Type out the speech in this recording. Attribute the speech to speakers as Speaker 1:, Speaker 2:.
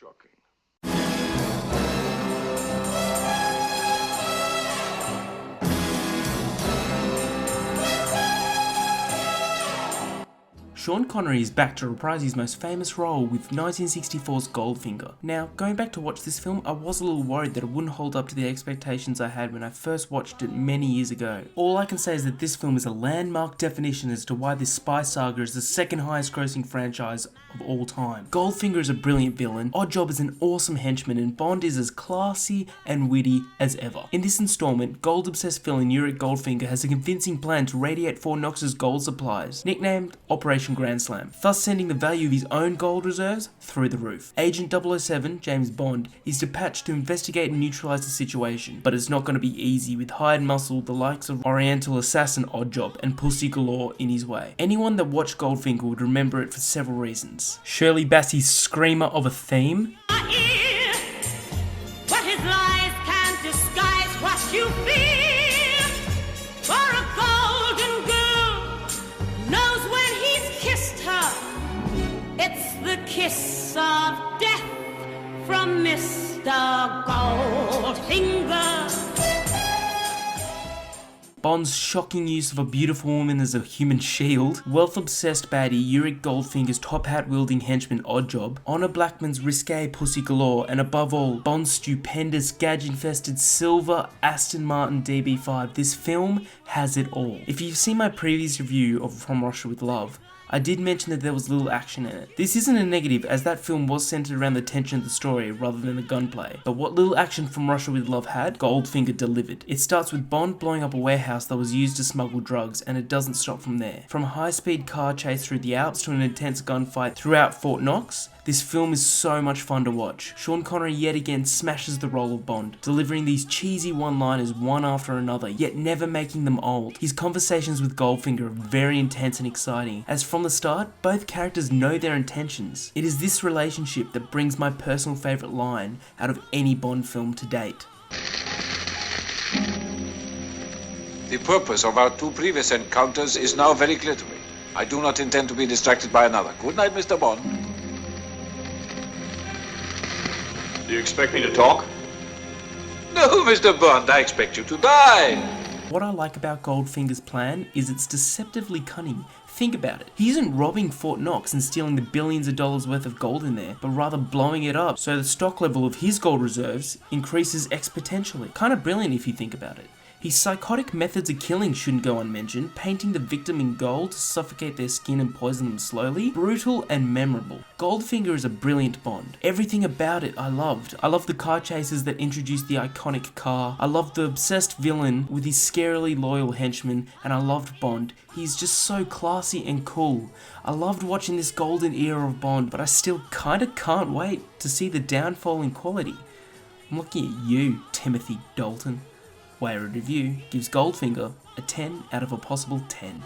Speaker 1: shocking.
Speaker 2: Sean Connery is back to reprise his most famous role with 1964's Goldfinger. Now, going back to watch this film, I was a little worried that it wouldn't hold up to the expectations I had when I first watched it many years ago. All I can say is that this film is a landmark definition as to why this spy saga is the second highest grossing franchise of all time. Goldfinger is a brilliant villain, Oddjob is an awesome henchman, and Bond is as classy and witty as ever. In this installment, gold-obsessed villain Yurick Goldfinger has a convincing plan to radiate Fort Knox's gold supplies, nicknamed Operation Grand Slam, thus sending the value of his own gold reserves through the roof. Agent 007, James Bond, is dispatched to investigate and neutralise the situation, but it's not going to be easy with hide and muscle the likes of Oriental assassin Oddjob and Pussy Galore in his way. Anyone that watched Goldfinger would remember it for several reasons. Shirley Bassey's screamer of a theme,
Speaker 3: But his lies can't disguise what you feel. For a golden girl knows when he's kissed her, it's the kiss of death from Mr. Goldfinger.
Speaker 2: Bond's shocking use of a beautiful woman as a human shield, wealth-obsessed baddie Yurick Goldfinger's top-hat-wielding henchman Oddjob, Honor Blackman's risque Pussy Galore, and above all, Bond's stupendous, gadget-infested silver Aston Martin DB5. This film has it all. If you've seen my previous review of From Russia with Love, I did mention that there was little action in it. This isn't a negative, as that film was centered around the tension of the story rather than the gunplay. But what little action From Russia with Love had, Goldfinger delivered. It starts with Bond blowing up a warehouse that was used to smuggle drugs, and it doesn't stop from there. From a high-speed car chase through the Alps to an intense gunfight throughout Fort Knox, this film is so much fun to watch. Sean Connery yet again smashes the role of Bond, delivering these cheesy one-liners one after another, yet never making them old. His conversations with Goldfinger are very intense and exciting, as from the start, both characters know their intentions. It is this relationship that brings my personal favourite line out of any Bond film to date.
Speaker 4: The purpose of our two previous encounters is now very clear to me. I do not intend to be distracted by another. Good night, Mr. Bond.
Speaker 1: Do you expect me to talk?
Speaker 4: No, Mr. Bond, I expect you to die.
Speaker 2: What I like about Goldfinger's plan is it's deceptively cunning. Think about it. He isn't robbing Fort Knox and stealing the billions of dollars worth of gold in there, but rather blowing it up so the stock level of his gold reserves increases exponentially. Kinda brilliant if you think about it. His psychotic methods of killing shouldn't go unmentioned, painting the victim in gold to suffocate their skin and poison them slowly. Brutal and memorable. Goldfinger is a brilliant Bond. Everything about it I loved. I loved the car chases that introduced the iconic car. I loved the obsessed villain with his scarily loyal henchman, and I loved Bond. He's just so classy and cool. I loved watching this golden era of Bond, but I still kinda can't wait to see the downfall in quality. I'm looking at you, Timothy Dalton. Wayward Review gives Goldfinger a 10 out of a possible 10.